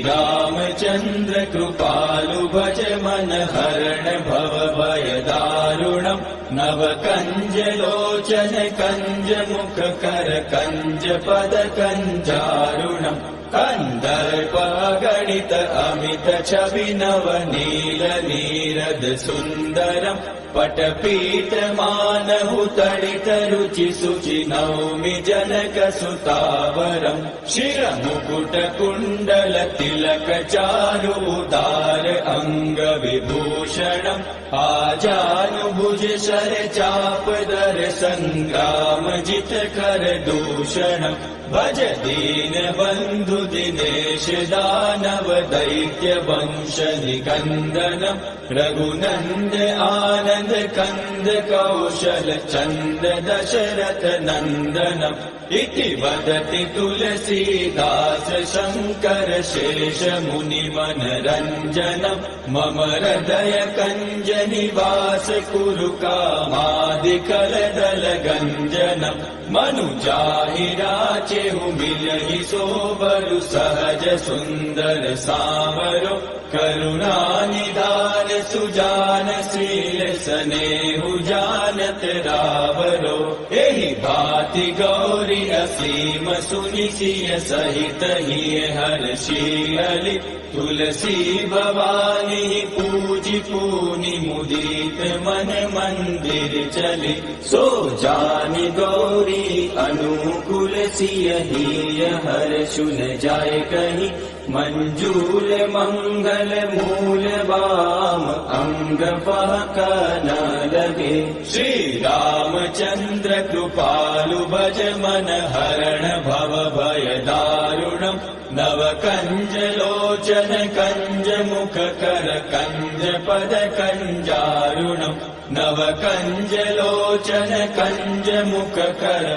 श्रीरामचन्द्र कृपालु भज मन हरण भव भय दारुणम् नव कंज लोचन कंज मुख कर कंज पद कंजारुणम् कंदर्प गणित अमित छवि नव नील नीरद सुन्दरम् पटपीठ मानहु तडित रुचि सुचि नौमि जनक सुतावरम् शिर मुकुट कुण्डल तिलक चारु उदार अंग विभूषणम् आजानुभुज शर चाप दर संग्राम जित कर दूषणम् भज दीन बंधु दिनेश दानव दैत्य वंश निकंदनम् रघुनंद आनंद कंद कौशल चंद दशरथ नंदनम् इति वदति तुलसीदास शंकर शेष मुनि मनरंजनम् मम हृदय कंज निवास कुरु कामादिकल दल गंजनम् मनुजाहि राचेहु मिलहि सोबरु सहज सुंदर सामरो करुणा निधान सुजान शील स्नेहु जानत रावरो एहि भांति गौरी असीम सुनि सिय सहित हिय हर्षि तुलसी भवानी पूजि पूनि मुदित मन मंदिर चली सो जानि गौरी अनुकूल सिय हिय हर्षु न जाय कहीं मंजूल मंगल मूल वाम अंग फहक न लगे। श्री रामचंद्र कृपालु भज मन हरण भव भय दारुणम् नव कंज लोचन कंज मुख कर कंज पद कंजारुणम् नव कंज लोचन कंज मुख कर